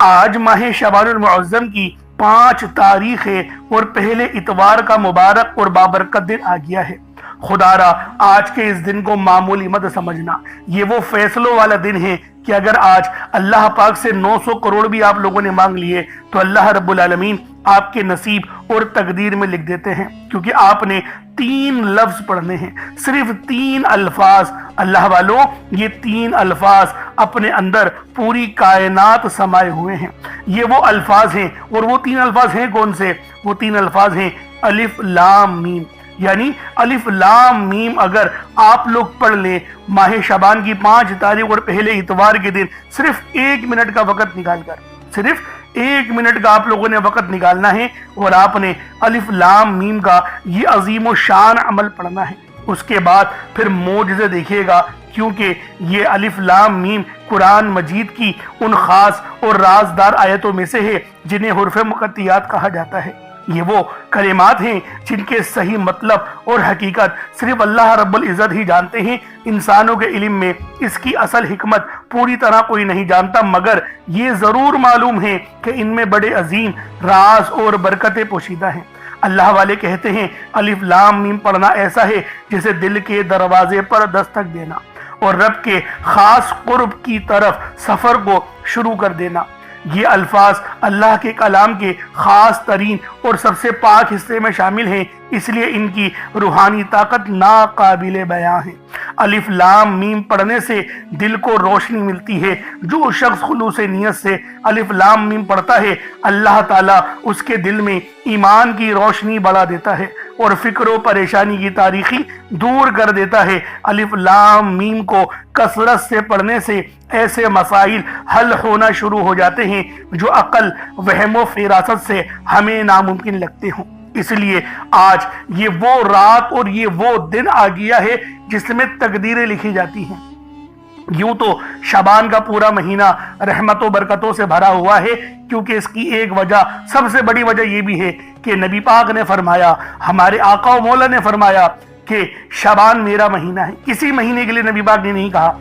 آج ماہ شعبان المعظم کی 5 تاریخ ہے اور پہلے اتوار کا مبارک اور بابرکت دن آ گیا ہے۔ خدا را آج کے اس دن کو معمولی مت سمجھنا، یہ وہ فیصلوں والا دن ہے کہ اگر آج اللہ پاک سے 900 کروڑ بھی آپ لوگوں نے مانگ لیے تو اللہ رب العالمین آپ کے نصیب اور تقدیر میں لکھ دیتے ہیں، کیونکہ آپ نے 3 لفظ پڑھنے ہیں، صرف 3 الفاظ۔ اللہ والوں، یہ 3 الفاظ اپنے اندر پوری کائنات سمائے ہوئے ہیں۔ یہ وہ الفاظ ہیں، اور وہ 3 الفاظ ہیں کون سے؟ وہ 3 الفاظ ہیں الف لام میم، یعنی الف لام میم اگر آپ لوگ پڑھ لیں ماہ شعبان کی 5 تاریخ اور پہلے اتوار کے دن صرف 1 منٹ کا وقت نکال کر، صرف 1 منٹ کا آپ لوگوں نے وقت نکالنا ہے اور آپ نے الف لام میم کا یہ عظیم و شان عمل پڑھنا ہے۔ اس کے بعد پھر معجزے دیکھیے گا، کیونکہ یہ الف لام میم قرآن مجید کی ان خاص اور رازدار آیتوں میں سے ہے جنہیں حروف مقطعات کہا جاتا ہے۔ یہ وہ کلمات ہیں جن کے صحیح مطلب اور حقیقت صرف اللہ رب العزت ہی جانتے ہیں۔ انسانوں کے علم میں اس کی اصل حکمت پوری طرح کوئی نہیں جانتا، مگر یہ ضرور معلوم ہے کہ ان میں بڑے عظیم راز اور برکتیں پوشیدہ ہیں۔ اللہ والے کہتے ہیں الف لام میم پڑھنا ایسا ہے جیسے دل کے دروازے پر دستک دینا اور رب کے خاص قرب کی طرف سفر کو شروع کر دینا۔ یہ الفاظ اللہ کے کلام کے خاص ترین اور سب سے پاک حصے میں شامل ہیں، اس لیے ان کی روحانی طاقت ناقابل بیان ہے۔ الف لام میم پڑھنے سے دل کو روشنی ملتی ہے۔ جو شخص خلوص نیت سے الف لام میم پڑھتا ہے، اللہ تعالیٰ اس کے دل میں ایمان کی روشنی بڑھا دیتا ہے اور فکر و پریشانی کی تاریکی دور کر دیتا ہے۔ الف لام میم کو کثرت سے پڑھنے سے ایسے مسائل حل ہونا شروع ہو جاتے ہیں جو عقل، وہم و فراست سے ہمیں ناممکن لگتے ہوں۔ اس لیے آج یہ وہ رات اور یہ وہ دن آ گیا ہے جس میں تقدیریں لکھی جاتی ہیں۔ یوں تو شعبان کا پورا مہینہ رحمت و برکتوں سے بھرا ہوا ہے، کیونکہ اس کی ایک وجہ، سب سے بڑی وجہ یہ بھی ہے کہ نبی پاک نے فرمایا، ہمارے آقا و مولا نے فرمایا کہ شعبان میرا مہینہ ہے۔ کسی مہینے کے لیے نبی پاک نے نہیں کہا،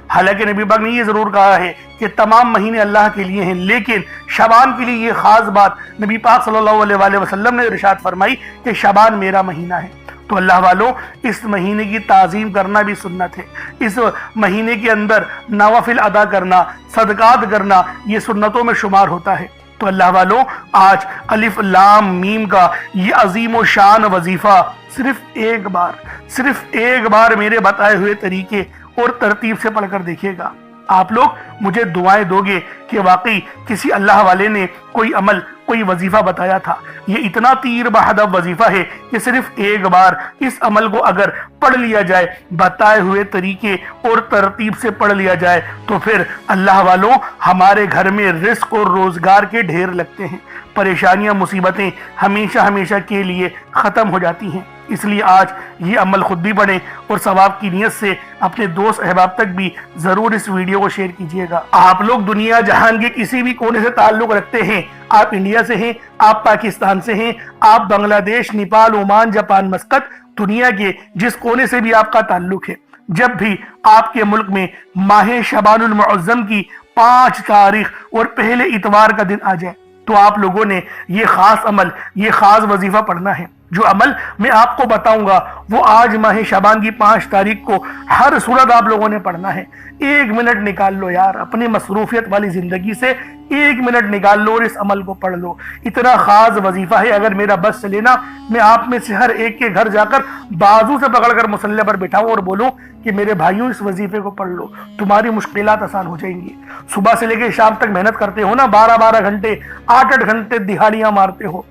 حالانکہ نبی پاک نے یہ ضرور کہا ہے کہ تمام مہینے اللہ کے لیے ہیں، لیکن شعبان کے لیے یہ خاص بات نبی پاک صلی اللہ علیہ وآلہ وسلم نے ارشاد فرمائی کہ شعبان میرا مہینہ ہے۔ تو اللہ والوں، اس مہینے کی تعظیم کرنا بھی سنت ہے۔ اس مہینے کے اندر نوافل ادا کرنا، صدقات کرنا، یہ سنتوں میں شمار ہوتا ہے۔ تو اللہ والوں، آج الف لام میم کا یہ عظیم و شان وظیفہ صرف ایک بار میرے بتائے ہوئے طریقے اور ترتیب سے پڑھ کر دیکھیے گا۔ آپ لوگ مجھے دعائیں دو گے کہ واقعی کسی اللہ والے نے کوئی عمل، کوئی وظیفہ بتایا تھا۔ یہ اتنا تیر بہدف وظیفہ ہے کہ صرف ایک بار اس عمل کو اگر پڑھ لیا جائے، بتائے ہوئے طریقے اور ترتیب سے پڑھ لیا جائے، تو پھر اللہ والوں ہمارے گھر میں رزق اور روزگار کے ڈھیر لگتے ہیں، پریشانیاں، مصیبتیں ہمیشہ کے لیے ختم ہو جاتی ہیں۔ اس لیے آج یہ عمل خود بھی پڑھیں اور ثواب کی نیت سے اپنے دوست احباب تک بھی ضرور اس ویڈیو کو شیئر کیجیے گا۔ آپ لوگ دنیا جہان کے کسی بھی کونے سے تعلق رکھتے ہیں، آپ انڈیا سے ہیں، آپ پاکستان سے ہیں، آپ بنگلہ دیش، نیپال، عمان، جاپان، مسقط، دنیا کے جس کونے سے بھی آپ کا تعلق ہے، جب بھی آپ کے ملک میں ماہ شعبان المعظم کی 5 تاریخ اور پہلے اتوار کا دن آ جائے تو آپ لوگوں نے یہ خاص عمل، یہ خاص وظیفہ پڑھنا ہے۔ جو عمل میں آپ کو بتاؤں گا وہ آج ماہ شعبان کی 5 تاریخ کو ہر صورت آپ لوگوں نے پڑھنا ہے۔ 1 منٹ نکال لو یار، اپنی مصروفیت والی زندگی سے 1 منٹ نکال لو اور اس عمل کو پڑھ لو۔ اتنا خاص وظیفہ ہے، اگر میرا بس چلے نا، میں آپ میں سے ہر ایک کے گھر جا کر بازو سے پکڑ کر مصلی پر بٹھاؤں اور بولوں کہ میرے بھائیوں اس وظیفے کو پڑھ لو، تمہاری مشکلات آسان ہو جائیں گی۔ صبح سے لے کے شام تک محنت کرتے ہو نا، 12 گھنٹے، 8 گھنٹے دہاڑیاں مارتے ہو،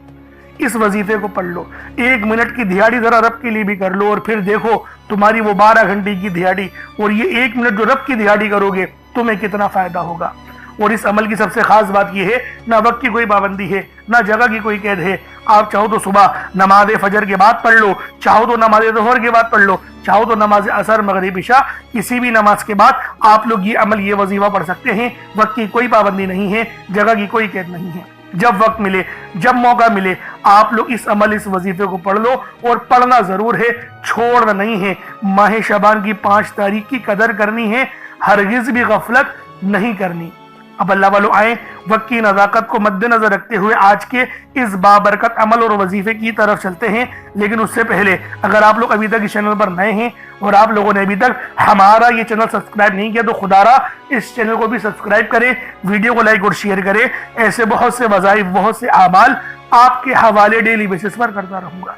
اس وظیفے کو پڑھ لو۔ 1 منٹ کی دہاڑی ذرا رب کے لیے بھی کر لو، اور پھر دیکھو تمہاری وہ 12 گھنٹے کی دہاڑی اور یہ 1 منٹ جو رب کی دہاڑی کرو گے تمہیں کتنا فائدہ ہوگا۔ اور اس عمل کی سب سے خاص بات یہ ہے، نہ وقت کی کوئی پابندی ہے، نہ جگہ کی کوئی قید ہے۔ آپ چاہو تو صبح نماز فجر کے بعد پڑھ لو، چاہو تو نماز ظہر کے بعد پڑھ لو، چاہو تو نماز عصر، مغرب، عشاء، کسی بھی نماز کے بعد آپ لوگ یہ عمل، یہ وظیفہ پڑھ سکتے ہیں۔ وقت کی کوئی پابندی نہیں ہے، جگہ کی کوئی قید نہیں ہے۔ جب وقت ملے، جب موقع ملے، آپ لوگ اس عمل، اس وظیفے کو پڑھ لو، اور پڑھنا ضرور ہے، چھوڑنا نہیں ہے۔ ماہ شعبان کی 5 تاریخ کی قدر کرنی ہے، ہرگز بھی غفلت نہیں کرنی۔ اب اللہ والوں آئیں وقت کی نزاکت کو مد نظر رکھتے ہوئے آج کے اس بابرکت عمل اور وظیفے کی طرف چلتے ہیں۔ لیکن اس سے پہلے اگر آپ لوگ ابھی تک اس چینل پر نئے ہیں اور آپ لوگوں نے ابھی تک ہمارا یہ چینل سبسکرائب نہیں کیا تو خدا را اس چینل کو بھی سبسکرائب کریں، ویڈیو کو لائک اور شیئر کریں۔ ایسے بہت سے وظائف، بہت سے اعمال آپ کے حوالے ڈیلی بیسس پر کرتا رہوں گا۔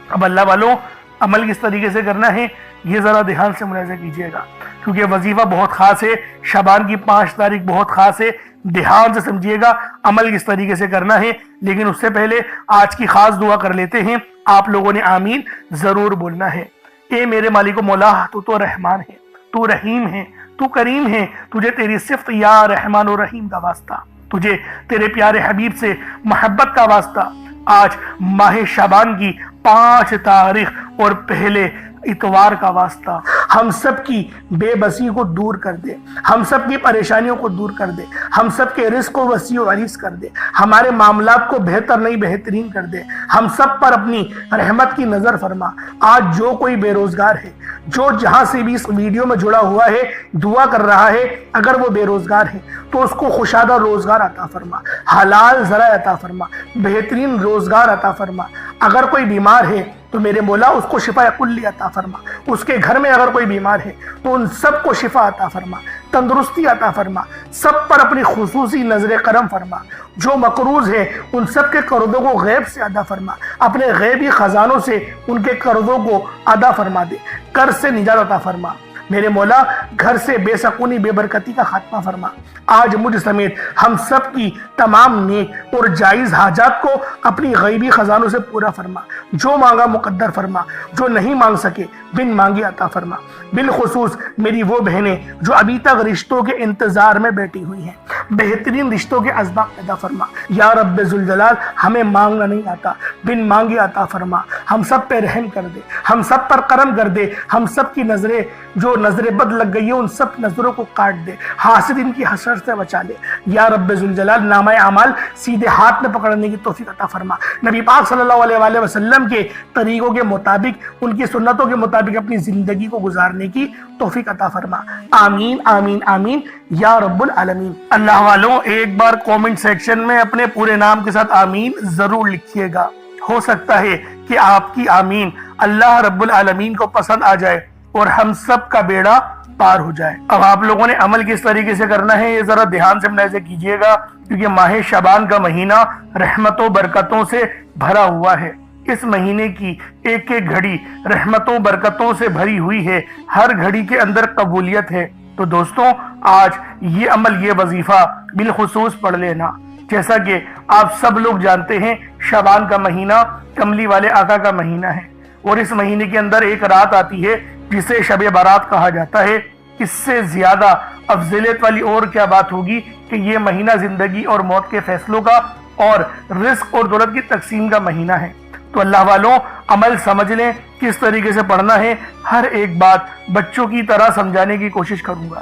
اب اللہ والوں عمل کس طریقے سے کرنا ہے یہ ذرا دھیان سے ملاحظہ کیجئے گا، کیونکہ وظیفہ بہت خاص ہے، شعبان کی 5 تاریخ بہت خاص ہے، دھیان سے سمجھیے گا عمل کس طریقے سے کرنا ہے۔ لیکن اس سے پہلے آج کی خاص دعا کر لیتے ہیں، آپ لوگوں نے آمین ضرور بولنا ہے۔ اے میرے مالک و مولا، تو رحمان ہے، تو رحیم ہے، تو کریم ہے، تجھے تیری صفت یا رحمان و رحیم کا واسطہ، تجھے تیرے پیارے حبیب سے محبت کا واسطہ۔ آج ماہ شعبان کی 5 تاریخ اور پہلے اتوار کا واسطہ، ہم سب کی بے بسی کو دور کر دے، ہم سب کی پریشانیوں کو دور کر دے، ہم سب کے رزق کو وسیع و عریض کر دے، ہمارے معاملات کو بہتر نہیں بہترین کر دے، ہم سب پر اپنی رحمت کی نظر فرما۔ آج جو کوئی بے روزگار ہے، جو جہاں سے بھی اس ویڈیو میں جڑا ہوا ہے دعا کر رہا ہے، اگر وہ بے روزگار ہے تو اس کو خوشادہ روزگار عطا فرما، حلال ذرائع عطا فرما، بہترین روزگار عطا فرما۔ اگر کوئی بیمار ہے تو میرے مولا اس کو شفا کلی عطا فرما، اس کے گھر میں اگر کوئی بیمار ہے تو ان سب کو شفا عطا فرما، تندرستی عطا فرما، سب پر اپنی خصوصی نظر کرم فرما۔ جو مقروض ہے ان سب کے قرضوں کو غیب سے ادا فرما، اپنے غیبی خزانوں سے ان کے قرضوں کو ادا فرما دے، قرض سے نجات عطا فرما۔ میرے مولا گھر سے بے سکونی بے برکتی کا خاتمہ فرما۔ آج مجھ سمیت ہم سب کی تمام نیک اور جائز حاجات کو اپنی غیبی خزانوں سے پورا فرما، جو مانگا مقدر فرما، جو نہیں مانگ سکے بن مانگے عطا فرما۔ بالخصوص میری وہ بہنیں جو ابھی تک رشتوں کے انتظار میں بیٹھی ہوئی ہیں، بہترین رشتوں کے اسباب پیدا فرما۔ یا رب ذوالجلال ہمیں مانگنا نہیں آتا، بن مانگے عطا فرما۔ ہم سب پہ رحم کر دے، ہم سب پر کرم کر دے، ہم سب کی نظریں جو نظر بد لگ گئی ہے ان سب نظروں کو کاٹ دے، حاسد ان کی حسرت سے بچا لے۔ یا رب ذوالجلال نامہ اعمال سیدھے ہاتھ میں پکڑنے کی توفیق عطا فرما۔ نبی پاک صلی اللہ علیہ وآلہ وسلم کے طریقوں کے مطابق، ان کی سنتوں کے مطابق اپنی زندگی کو گزارنے کی توفیق عطا فرما۔ آمین آمین آمین یا رب العالمین۔ اللہ والوں ایک بار کومنٹ سیکشن میں اپنے پورے نام کے ساتھ آمین ضرور لکھیے گا، ہو سکتا ہے کہ آپ کی آمین اللہ رب العالمین کو پسند آ جائے اور ہم سب کا بیڑا پار ہو جائے۔ اب آپ لوگوں نے عمل کس طریقے سے کرنا ہے یہ ذرا دھیان سے ملاحظہ کیجئے گا، کیونکہ ماہ شعبان کا مہینہ رحمتوں برکتوں سے بھرا ہوا ہے۔ اس مہینے کی ایک ایک گھڑی رحمتوں برکتوں سے بھری ہوئی ہے، ہر گھڑی کے اندر قبولیت ہے۔ تو دوستوں آج یہ عمل، یہ وظیفہ بالخصوص پڑھ لینا۔ جیسا کہ آپ سب لوگ جانتے ہیں شعبان کا مہینہ کملی والے آقا کا مہینہ ہے، اور اس مہینے کے اندر ایک رات آتی ہے جسے شب برات کہا جاتا ہے۔ اس سے زیادہ افضلیت والی اور کیا بات ہوگی کہ یہ مہینہ زندگی اور موت کے فیصلوں کا اور رزق اور دولت کی تقسیم کا مہینہ ہے۔ تو اللہ والوں عمل سمجھ لیں کس طریقے سے پڑھنا ہے، ہر ایک بات بچوں کی طرح سمجھانے کی کوشش کروں گا۔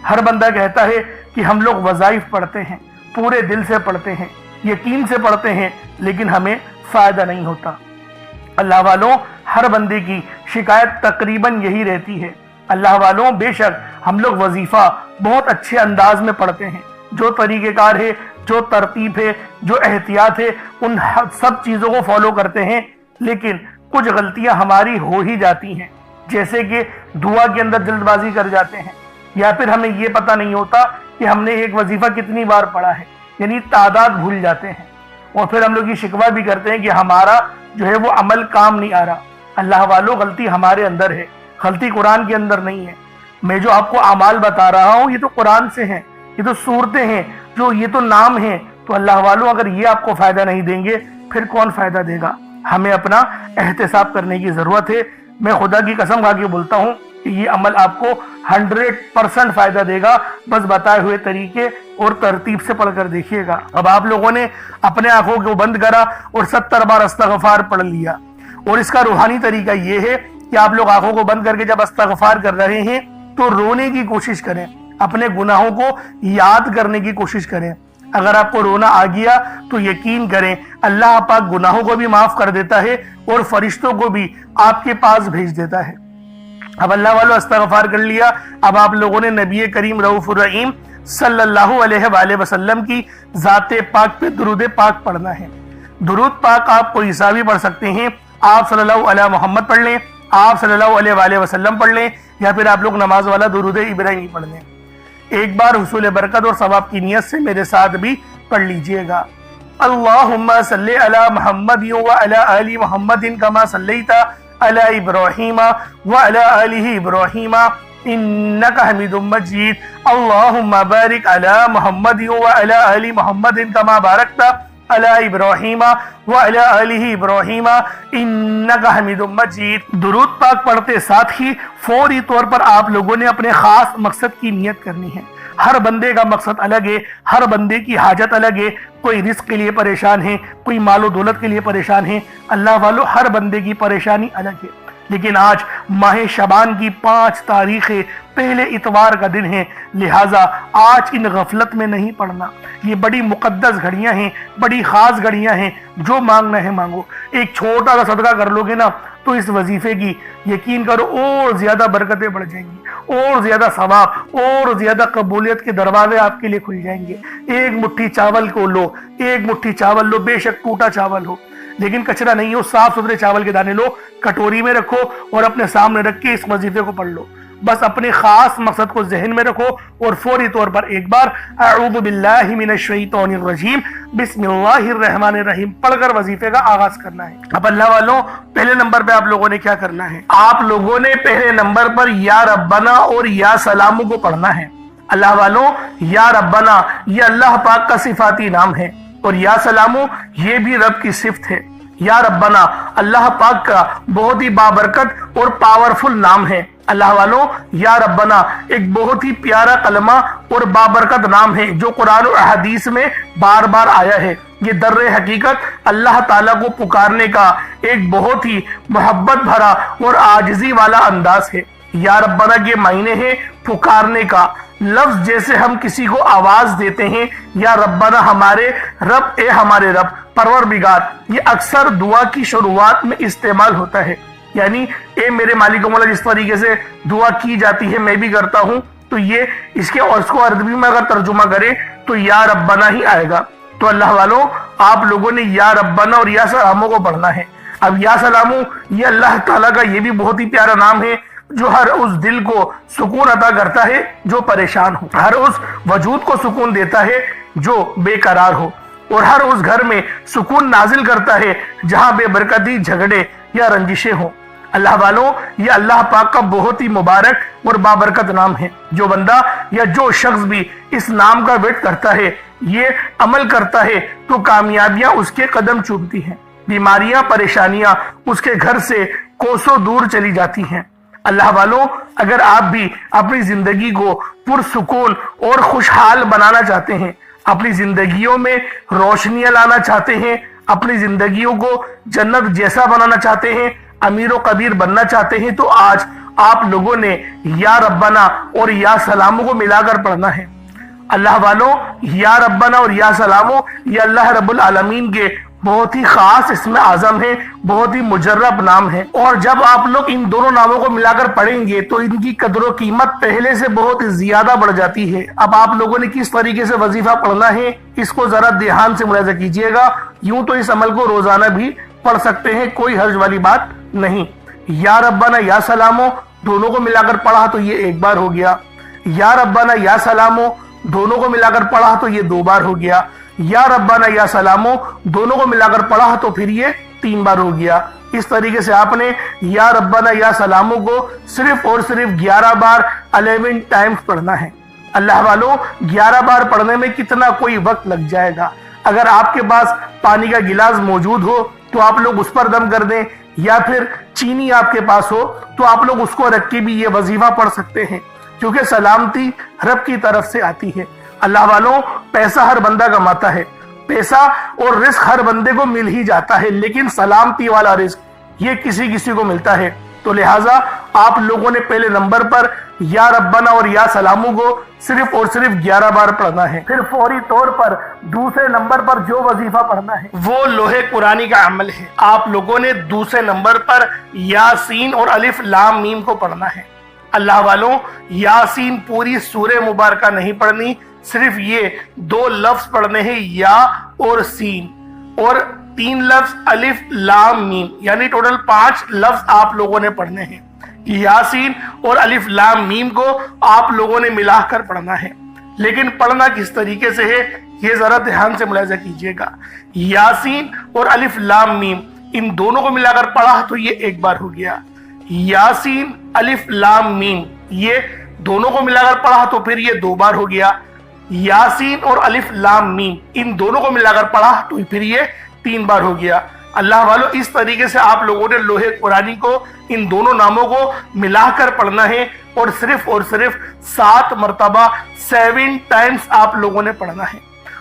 ہر بندہ کہتا ہے کہ ہم لوگ وظائف پڑھتے ہیں، پورے دل سے پڑھتے ہیں، یقین سے پڑھتے ہیں، لیکن ہمیں فائدہ نہیں ہوتا۔ اللہ والوں ہر بندے کی شکایت تقریباً یہی رہتی ہے۔ اللہ والوں بے شک ہم لوگ وظیفہ بہت اچھے انداز میں پڑھتے ہیں، جو طریقہ کار ہے، جو ترتیب ہے، جو احتیاط ہے، ان سب چیزوں کو فالو کرتے ہیں، لیکن کچھ غلطیاں ہماری ہو ہی جاتی ہیں، جیسے کہ دعا کے اندر جلد بازی کر جاتے ہیں، یا پھر ہمیں یہ پتہ نہیں ہوتا کہ ہم نے ایک وظیفہ کتنی بار پڑھا ہے، یعنی تعداد بھول جاتے ہیں، اور پھر ہم لوگ یہ شکوہ بھی کرتے ہیں کہ ہمارا جو ہے وہ عمل کام نہیں آ رہا۔ اللہ والوں غلطی ہمارے اندر ہے، غلطی قرآن کے اندر نہیں ہے۔ میں جو آپ کو اعمال بتا رہا ہوں یہ تو قرآن سے ہیں، یہ تو صورتیں ہیں، جو یہ تو نام ہیں۔ تو اللہ والوں اگر یہ آپ کو فائدہ نہیں دیں گے پھر کون فائدہ دے گا؟ ہمیں اپنا احتساب کرنے کی ضرورت ہے۔ میں خدا کی قسم کھا کے بولتا ہوں کہ یہ عمل آپ کو 100% فائدہ دے گا، بس بتائے ہوئے طریقے اور ترتیب سے پڑھ کر دیکھیے گا۔ اب آپ لوگوں نے اپنے آنکھوں کو بند کرا اور 70 بار استغفار پڑھ لیا، اور اس کا روحانی طریقہ یہ ہے کہ آپ لوگ آنکھوں کو بند کر کے جب استغفار کر رہے ہیں تو رونے کی کوشش کریں، اپنے گناہوں کو یاد کرنے کی کوشش کریں۔ اگر آپ کو رونا آ گیا تو یقین کریں اللہ پاک گناہوں کو بھی معاف کر دیتا ہے اور فرشتوں کو بھی آپ کے پاس بھیج دیتا ہے۔ اب اللہ والوں استغفار کر لیا، اب آپ لوگوں نے نبی کریم رؤوف الرحیم صلی اللہ علیہ وآلہ وسلم کی ذات پاک پہ درود پاک پڑھنا ہے۔ درود پاک آپ کوئی سا بھی پڑھ سکتے ہیں، آپ صلی اللہ علیہ محمد پڑھ لیں، آپ صلی اللہ علیہ وآلہ وسلم پڑھ لیں، یا پھر آپ لوگ نماز والا درود ابراہیمی پڑھ لیں۔ ایک بار حصول برکت اور ثواب کی نیت سے میرے ساتھ بھی پڑھ لیجئے گا۔ اللہم صلی علی محمد وعلی آل محمد کما صلیت علی ابراہیم وعلی آل ابراہیم انکا حمید مجید۔ اللہم بارک علی محمد وعلی آل محمد کما بارکت علی ابراہیم وعلی آل ابراہیم انکا حمید مجید۔ درود پاک پڑھتے ساتھ ہی فوری طور پر آپ لوگوں نے اپنے خاص مقصد کی نیت کرنی ہے۔ ہر بندے کا مقصد الگ ہے، ہر بندے کی حاجت الگ ہے، کوئی رزق کے لیے پریشان ہے، کوئی مال و دولت کے لیے پریشان ہے، اللہ والو ہر بندے کی پریشانی الگ ہے۔ لیکن آج ماہ شعبان کی 5 تاریخ پہلے اتوار کا دن ہے، لہٰذا آج ان غفلت میں نہیں پڑنا۔ یہ بڑی مقدس گھڑیاں ہیں، بڑی خاص گھڑیاں ہیں، جو مانگنا ہے مانگو۔ ایک چھوٹا سا صدقہ کر لو گے نا تو اس وظیفے کی یقین کرو اور زیادہ برکتیں بڑھ جائیں گی، اور زیادہ ثواب اور زیادہ قبولیت کے دروازے آپ کے لیے کھل جائیں گے۔ ایک مٹھی چاول کو لو، ایک مٹھی چاول لو، بے شک ٹوٹا چاول ہو لیکن کچرا نہیں ہو، صاف ستھرے چاول کے دانے لو، کٹوری میں رکھو اور اپنے سامنے رکھ کے اس وظیفے کو پڑھ لو۔ بس اپنے خاص مقصد کو ذہن میں رکھو اور فوری طور پر ایک بار اعوذ باللہ من الشیطان الرجیم بسم اللہ الرحمن الرحیم پڑھ کر وظیفے کا آغاز کرنا ہے۔ اب اللہ والوں پہلے نمبر پہ آپ لوگوں نے کیا کرنا ہے؟ آپ لوگوں نے پہلے نمبر پر یا ربنا اور یا سلامو کو پڑھنا ہے۔ اللہ والوں یا ربنا یہ اللہ پاک کا صفاتی نام ہے اور یا سلامو یہ بھی رب کی صفت ہے۔ یا ربنا اللہ پاک کا بہت ہی بابرکت اور پاورفل نام ہے۔ اللہ والوں یا ربنا ایک بہت ہی پیارا کلمہ اور بابرکت نام ہے جو قرآن و احادیث میں بار بار آیا ہے۔ یہ در حقیقت اللہ تعالیٰ کو پکارنے کا ایک بہت ہی محبت بھرا اور عاجزی والا انداز ہے۔ یا ربنا کے معنی ہے پکارنے کا لفظ، جیسے ہم کسی کو آواز دیتے ہیں یا ربنا ہمارے رب، اے ہمارے رب، پروردگار، یہ اکثر دعا کی شروعات میں استعمال ہوتا ہے۔ یعنی اے میرے مالک و مولا، جس طریقے سے دعا کی جاتی ہے میں بھی کرتا ہوں، تو یہ اس کے اور اس کو عربی میں اگر ترجمہ کرے تو یا ربنا ہی آئے گا۔ تو اللہ والوں آپ لوگوں نے یا ربنا اور یا سلامو کو پڑھنا ہے۔ اب یا سلامو یہ اللہ تعالیٰ کا یہ بھی بہت ہی پیارا نام ہے جو ہر اس دل کو سکون عطا کرتا ہے جو پریشان ہو، ہر اس وجود کو سکون دیتا ہے جو بے قرار ہو، اور ہر اس گھر میں سکون نازل کرتا ہے جہاں بے برکتی، جھگڑے یا رنجشیں ہوں۔ اللہ والوں یہ اللہ پاک کا بہت ہی مبارک اور بابرکت نام ہے۔ جو بندہ یا جو شخص بھی اس نام کا ورد کرتا ہے، یہ عمل کرتا ہے، تو کامیابیاں اس کے قدم چومتی ہیں، بیماریاں، پریشانیاں اس کے گھر سے کوسوں دور چلی جاتی ہیں۔ اللہ والوں اگر آپ بھی اپنی زندگی کو پرسکون اور خوشحال بنانا چاہتے ہیں، اپنی زندگیوں میں روشنیاں لانا چاہتے ہیں، اپنی زندگیوں کو جنت جیسا بنانا چاہتے ہیں، امیر و کبیر بننا چاہتے ہیں، تو آج آپ لوگوں نے یا ربنا اور یا سلامو کو ملا کر پڑھنا ہے۔ اللہ والوں یا ربنا اور یا سلامو یہ اللہ رب العالمین کے بہت ہی خاص اسم اعظم ہے، بہت ہی مجرب نام ہے، اور جب آپ لوگ ان دونوں ناموں کو ملا کر پڑھیں گے تو ان کی قدر و قیمت پہلے سے بہت زیادہ بڑھ جاتی ہے۔ اب آپ لوگوں نے کس طریقے سے وظیفہ پڑھنا ہے اس کو ذرا دھیان سے ملاحظہ کیجئے گا۔ یوں تو اس عمل کو روزانہ بھی پڑھ سکتے ہیں، کوئی حرج والی بات نہیں۔ یا ربنا یا سلامو دونوں کو ملا کر پڑھا تو یہ ایک بار ہو گیا، یا ربنا یا سلامو دونوں کو ملا کر پڑھا تو یہ 2 بار ہو گیا، یا ربنا یا سلامو دونوں کو ملا کر پڑھا تو پھر یہ 3 بار ہو گیا۔ اس طریقے سے آپ نے یا ربنا یا سلامو کو صرف اور صرف 11 بار 11 ٹائمز پڑھنا ہے۔ اللہ والوں 11 بار پڑھنے میں کتنا کوئی وقت لگ جائے گا۔ اگر آپ کے پاس پانی کا گلاس موجود ہو تو آپ لوگ اس پر دم کر دیں، یا پھر چینی آپ کے پاس ہو تو آپ لوگ اس کو رکھ کے بھی یہ وظیفہ پڑھ سکتے ہیں، کیونکہ سلامتی رب کی طرف سے آتی ہے۔ اللہ والوں پیسہ ہر بندہ کماتا ہے، پیسہ اور رزق ہر بندے کو مل ہی جاتا ہے، لیکن سلامتی والا رزق یہ کسی کو ملتا ہے۔ تو لہٰذا آپ لوگوں نے پہلے نمبر پر یا ربنا اور یا سلامو کو صرف اور صرف 11 بار پڑھنا ہے۔ پھر فوری طور پر دوسرے نمبر پر جو وظیفہ پڑھنا ہے وہ لوحے قرآنی کا عمل ہے۔ آپ لوگوں نے دوسرے نمبر پر یاسین اور الف لام میم کو پڑھنا ہے۔ اللہ والوں یاسین پوری سورہ مبارکہ نہیں پڑھنی، صرف یہ 2 لفظ پڑھنے ہیں، یا اور سین، اور 3 لفظ الف لام میم، یعنی ٹوٹل 5 لفظ آپ لوگوں نے پڑھنے ہیں۔ یاسین اور الف لام میم کو آپ لوگوں نے ملا کر پڑھنا ہے، لیکن پڑھنا کس طریقے سے ہے یہ ذرا دھیان سے ملاحظہ کیجئے گا۔ یاسین اور الف لام میم ان دونوں کو ملا کر پڑھا تو یہ ایک بار ہو گیا، یاسین الف لام میم یہ دونوں کو ملا کر پڑھا تو پھر یہ 2 بار ہو گیا، یاسین اور الف لام میم ان دونوں کو ملا کر پڑھا تو پھر یہ 3 بار ہو گیا۔ اللہ والو، اس طریقے سے آپ لوگوں نے لوح قرآنی کو ان دونوں ناموں کو ملا کر پڑھنا ہے، اور صرف 7 مرتبہ 7 ٹائمز آپ لوگوں نے پڑھنا ہے۔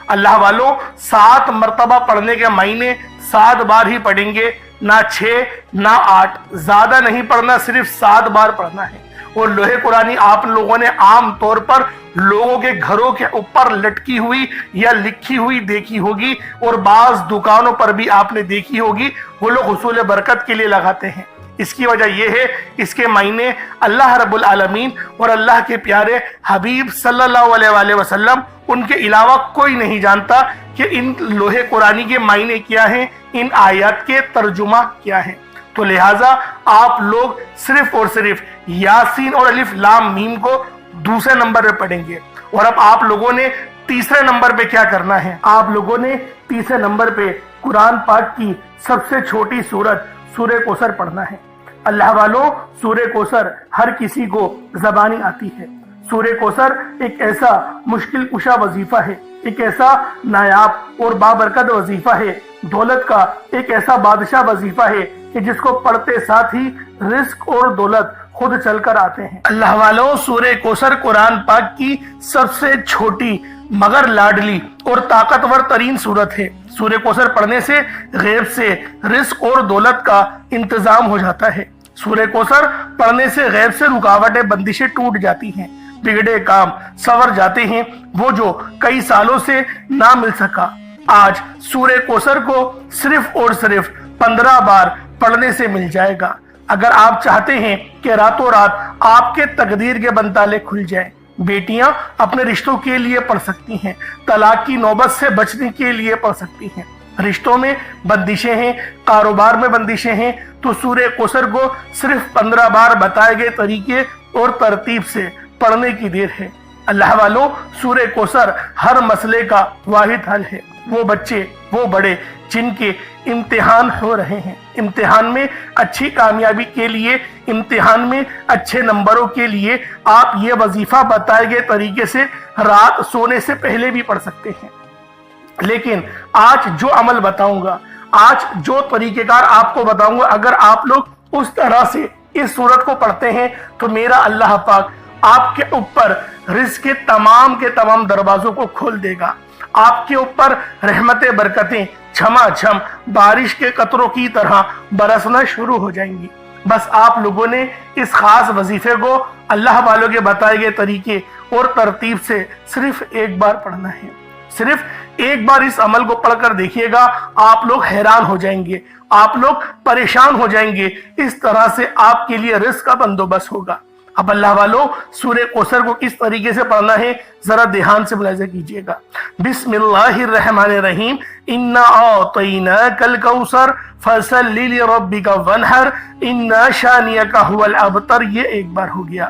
اللہ والو، 7 مرتبہ پڑھنے کے معنی 7 بار ہی پڑھیں گے، نہ 6 نہ 8، زیادہ نہیں پڑھنا، صرف 7 بار پڑھنا ہے۔ اور لوح قرآنی آپ لوگوں نے عام طور پر لوگوں کے گھروں کے اوپر لٹکی ہوئی یا لکھی ہوئی دیکھی ہوگی، اور بعض دکانوں پر بھی آپ نے دیکھی ہوگی، وہ لوگ حصول برکت کے لیے لگاتے ہیں۔ اس کی وجہ یہ ہے، اس کے معنی اللہ رب العالمین اور اللہ کے پیارے حبیب صلی اللہ علیہ وآلہ وسلم ان کے علاوہ کوئی نہیں جانتا کہ ان لوح قرآنی کے معنی کیا ہیں، ان آیات کے ترجمہ کیا ہیں۔ تو لہٰذا آپ لوگ صرف اور صرف یاسین اور الف لام میم کو دوسرے نمبر پہ پڑھیں گے، اور اب آپ لوگوں نے تیسرے نمبر پہ کیا کرنا ہے؟ آپ لوگوں نے تیسرے نمبر پہ قرآن پاک کی سب سے چھوٹی سورت سورہ کوثر پڑھنا ہے۔ اللہ والوں، سورہ کوثر ہر کسی کو زبانی آتی ہے۔ سورہ کوثر ایک ایسا مشکل کشا وظیفہ ہے، ایک ایسا نایاب اور بابرکت وظیفہ ہے، دولت کا ایک ایسا بادشاہ وظیفہ ہے کہ جس کو پڑھتے ساتھ ہی رزق اور دولت خود چل کر آتے ہیں۔ اللہ والوں، سورہ کوثر قرآن پاک کی سب سے چھوٹی مگر لاڈلی اور طاقتور ترین سورت ہے۔ سورہ کوثر پڑھنے سے غیب سے رزق اور دولت کا انتظام ہو جاتا ہے۔ سورہ کوثر پڑھنے سے غیب سے رکاوٹیں بندشیں ٹوٹ جاتی ہیں، بگڑے کام سنور جاتے ہیں، وہ جو کئی سالوں سے نہ مل سکا آج سورہ کوثر کو صرف اور صرف 15 بار پڑھنے سے مل جائے گا۔ اگر آپ چاہتے ہیں کہ راتوں رات آپ کے تقدیر کے بنتالے کھل جائیں، بیٹیاں اپنے رشتوں کے لیے پڑھ سکتی ہیں، طلاق کی نوبت سے بچنے کے لیے پڑھ سکتی ہیں، رشتوں میں بندشیں ہیں، کاروبار میں بندشیں ہیں، تو سورہ کوثر کو صرف 15 بار بتائے گئے طریقے اور ترتیب سے پڑھنے کی دیر ہے۔ اللہ والوں، سورہ کوثر ہر مسئلے کا واحد حل ہے۔ وہ بچے، وہ بڑے جن کے امتحان ہو رہے ہیں، امتحان میں اچھی کامیابی کے لیے، امتحان میں اچھے نمبروں کے لیے آپ یہ وظیفہ بتائے گئے طریقے سے رات سونے سے پہلے بھی پڑھ سکتے ہیں۔ لیکن آج جو عمل بتاؤں گا، آج جو طریقہ کار آپ کو بتاؤں گا، اگر آپ لوگ اس طرح سے اس سورت کو پڑھتے ہیں تو میرا اللہ پاک آپ کے اوپر رزق کے تمام دروازوں کو کھول دے گا۔ آپ کے اوپر رحمتیں، برکتیں جھما جھم بارش کے قطروں کی طرح برسنا شروع ہو جائیں گی۔ بس آپ لوگوں نے اس خاص وظیفے کو اللہ والوں کے بتائے گئے طریقے اور ترتیب سے صرف ایک بار پڑھنا ہے۔ صرف ایک بار اس عمل کو پڑھ کر دیکھیے گا، آپ لوگ حیران ہو جائیں گے، آپ لوگ پریشان ہو جائیں گے، اس طرح سے آپ کے لیے رزق کا بندوبست ہوگا۔ اب اللہ والوں، سورہ کوثر کو کس طریقے سے پڑھنا ہے ذرا دھیان سے ملاحظہ کیجئے گا۔ بسم اللہ الرحمن الرحیم، انا اعطیناک الکوثر فصل لربک وانحر ان شانئک هو الابتر، یہ ایک بار ہو گیا۔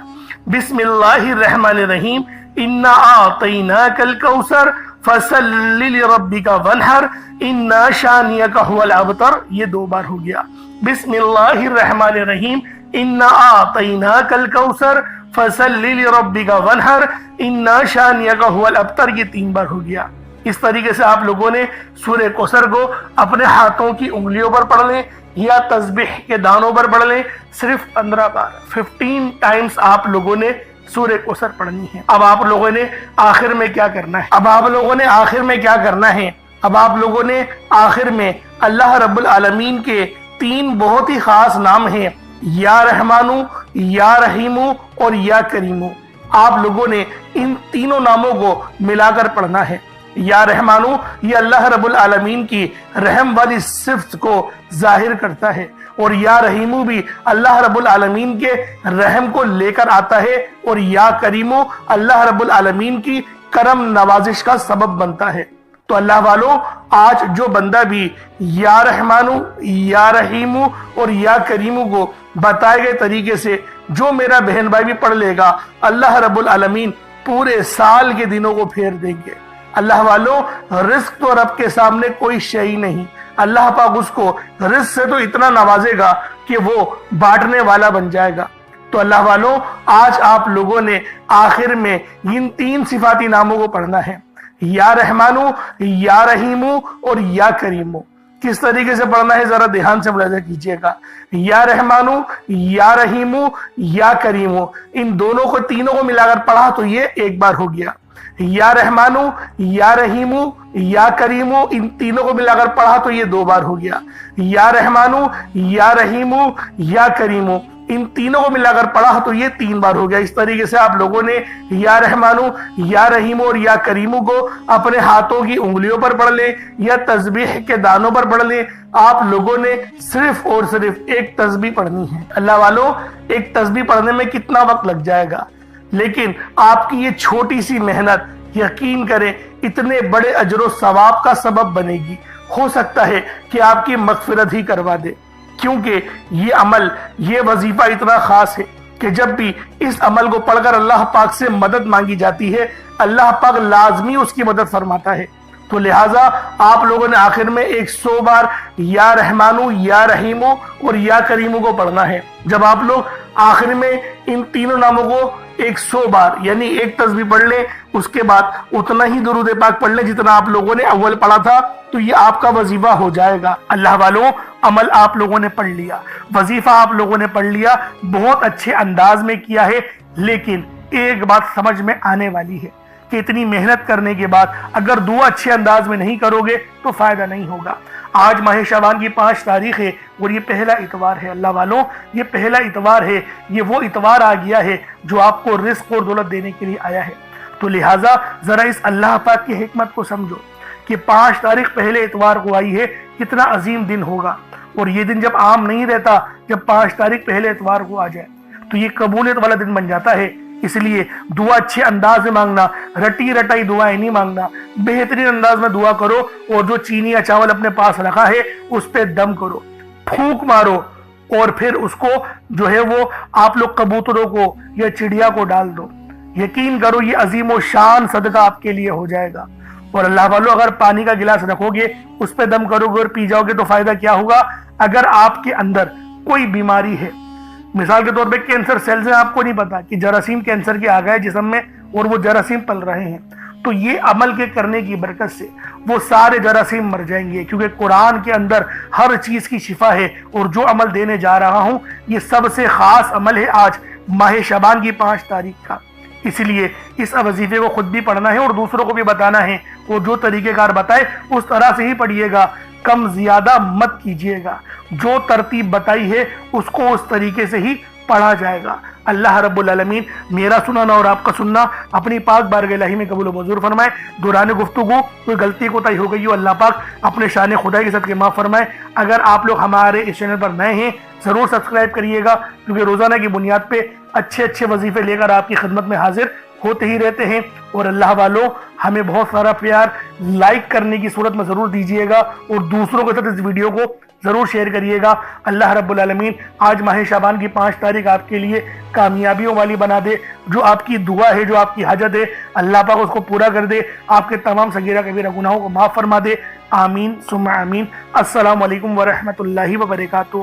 بسم اللہ الرحمن الرحیم، انا اعطیناک الکوثر فصل لربک وانحر ان شانئک هو الابتر، یہ 2 بار ہو گیا۔ بسم اللہ الرحمن الرحیم، انا اعطیناک الکوثر فصل لربک وانحر ان شانئک هو الابتر، یہ 3 بار ہو گیا۔ اس طریقے سے آپ لوگوں نے سورہ کوثر کو اپنے ہاتھوں کی انگلیوں پر پڑھ لیں یا تسبیح کے دانوں پر پڑھ لیں، صرف 15 بار 15 ٹائمز آپ لوگوں نے سورہ کوثر پڑھنی ہے۔ اب آپ لوگوں نے آخر میں کیا کرنا ہے؟ اب آپ لوگوں نے آخر میں اللہ رب العالمین کے 3 بہت ہی خاص نام ہیں، یا رحمانو، یا رحیمو اور یا کریمو۔ آپ لوگوں نے ان تینوں ناموں کو ملا کر پڑھنا ہے۔ یا رحمانو یہ اللہ رب العالمین کی رحم والی صفت کو ظاہر کرتا ہے، اور یا رحیمو بھی اللہ رب العالمین کے رحم کو لے کر آتا ہے، اور یا کریمو اللہ رب العالمین کی کرم نوازش کا سبب بنتا ہے۔ تو اللہ والوں، آج جو بندہ بھی یا رحمانو یا رحیمو اور یا کریمو کو بتائے گئے طریقے سے جو میرا بہن بھائی بھی پڑھ لے گا، اللہ رب العالمین پورے سال کے دنوں کو پھیر دیں گے۔ اللہ والوں، رزق تو رب کے سامنے کوئی شے نہیں۔ اللہ پاک اس کو رزق سے تو اتنا نوازے گا کہ وہ بانٹنے والا بن جائے گا۔ تو اللہ والوں، آج آپ لوگوں نے آخر میں ان 3 صفاتی ناموں کو پڑھنا ہے، یا رحمانو یا رحیمو اور یا کریمو۔ کس طریقے سے پڑھنا ہے ذرا دھیان سے ملاحظہ کیجئے گا۔ یا رحمانو یا رحیمو یا کریمو، ان دونوں کو تینوں کو ملا کر پڑھا تو یہ ایک بار ہو گیا۔ یا رحمانو یا رحیمو یا کریمو، ان تینوں کو ملا کر پڑھا تو یہ 2 بار ہو گیا۔ یا رحمانو یا رحیمو یا کریمو، ان تینوں کو ملا کر پڑھا تو یہ 3 بار ہو گیا۔ اس طریقے سے آپ لوگوں نے یا رحمانو یا رحیمو اور یا کریمو کو اپنے ہاتھوں کی انگلیوں پر پڑھ لیں یا تسبیح کے دانوں پر پڑھ لیں۔ آپ لوگوں نے صرف اور صرف ایک تسبیح پڑھنی ہے۔ اللہ والوں، ایک تسبیح پڑھنے میں کتنا وقت لگ جائے گا، لیکن آپ کی یہ چھوٹی سی محنت یقین کریں اتنے بڑے اجر و ثواب کا سبب بنے گی۔ ہو سکتا ہے کہ آپ کی مغفرت ہی کروا دے، کیونکہ یہ عمل، یہ وظیفہ اتنا خاص ہے کہ جب بھی اس عمل کو پڑھ کر اللہ پاک سے مدد مانگی جاتی ہے، اللہ پاک لازمی اس کی مدد فرماتا ہے۔ تو لہٰذا آپ لوگوں نے آخر میں 100 بار یا رحمانو یا رحیمو اور یا کریمو کو پڑھنا ہے۔ جب آپ لوگ آخر میں ان تینوں ناموں کو 100 بار یعنی ایک تسبیح پڑھ لیں، اس کے بعد اتنا ہی درود پاک پڑھ لیں جتنا آپ لوگوں نے اول پڑھا تھا، تو یہ آپ کا وظیفہ ہو جائے گا۔ اللہ والوں، عمل آپ لوگوں نے پڑھ لیا، وظیفہ آپ لوگوں نے پڑھ لیا، بہت اچھے انداز میں کیا ہے، لیکن ایک بات سمجھ میں آنے والی ہے کہ اتنی محنت کرنے کے بعد اگر دعا اچھے انداز میں نہیں کرو گے تو فائدہ نہیں ہوگا۔ آج ماہ شعبان کی 5 تاریخ ہے اور یہ پہلا اتوار ہے۔ اللہ والوں، یہ پہلا اتوار ہے، یہ وہ اتوار آ گیا ہے جو آپ کو رزق اور دولت دینے کے لیے آیا ہے۔ تو لہٰذا ذرا اس اللہ پاک کی حکمت کو سمجھو کہ 5 تاریخ پہلے اتوار کو آئی ہے، کتنا عظیم دن ہوگا۔ اور یہ دن جب عام نہیں رہتا، جب 5 تاریخ پہلے اتوار کو آ جائے تو یہ قبولیت والا دن بن جاتا ہے۔ اس لیے دعا اچھے انداز میں مانگنا، رٹی رٹائی دعائیں نہیں مانگنا، بہترین انداز میں دعا کرو، اور جو چینی یا چاول اپنے پاس رکھا ہے اس پہ دم کرو، پھونک مارو، اور پھر اس کو جو ہے وہ آپ لوگ کبوتروں کو یا چڑیا کو ڈال دو۔ یقین کرو یہ عظیم و شان صدقہ آپ کے لیے ہو جائے گا۔ اور اللہ والوں، اگر پانی کا گلاس رکھو گے، اس پہ دم کرو گے اور پی جاؤ گے تو فائدہ کیا ہوگا؟ اگر آپ کے اندر کوئی بیماری ہے، مثال کے طور پہ کینسر سیلز ہیں، آپ کو نہیں پتا کہ جراثیم کینسر کے آ گئے جسم میں اور وہ جراثیم پل رہے ہیں، تو یہ عمل کے کرنے کی برکت سے وہ سارے جراثیم مر جائیں گے، کیونکہ قرآن کے اندر ہر چیز کی شفا ہے۔ اور جو عمل دینے جا رہا ہوں یہ سب سے خاص عمل ہے آج ماہ شعبان کی 5 تاریخ کا۔ اس لیے اس وظیفے کو خود بھی پڑھنا ہے اور دوسروں کو بھی بتانا ہے، اور جو طریقہ کار بتائے اس طرح سے ہی پڑھیے گا، کم زیادہ مت کیجیے گا۔ جو ترتیب بتائی ہے اس کو اس طریقے سے ہی پڑھا جائے گا۔ اللہ رب العالمین میرا سننا اور آپ کا سننا اپنی پاک بارگاہ الہی میں قبول و منظور فرمائے۔ دوران گفتگو کوئی غلطی کوتاہی ہو گئی ہو، اللہ پاک اپنے شان خدائی کے صدقے معاف فرمائے۔ اگر آپ لوگ ہمارے اس چینل پر نئے ہیں ضرور سبسکرائب کریے گا، کیونکہ روزانہ کی بنیاد پہ اچھے وظیفے لے کر آپ کی خدمت میں حاضر ہوتے ہی رہتے ہیں۔ اور اللہ والوں، ہمیں بہت سارا پیار لائک کرنے کی صورت میں ضرور دیجیے گا، اور دوسروں کے ساتھ اس ویڈیو کو ضرور شیئر کریے گا۔ اللہ رب العالمین آج ماہ شعبان کی 5 تاریخ آپ کے لیے کامیابیوں والی بنا دے۔ جو آپ کی دعا ہے، جو آپ کی حاجت ہے، اللہ پاک اس کو پورا کر دے، آپ کے تمام صغیرہ کبیرہ گناہوں کو معاف فرما دے۔ آمین ثم آمین۔ السلام علیکم ورحمۃ اللہ وبرکاتہ۔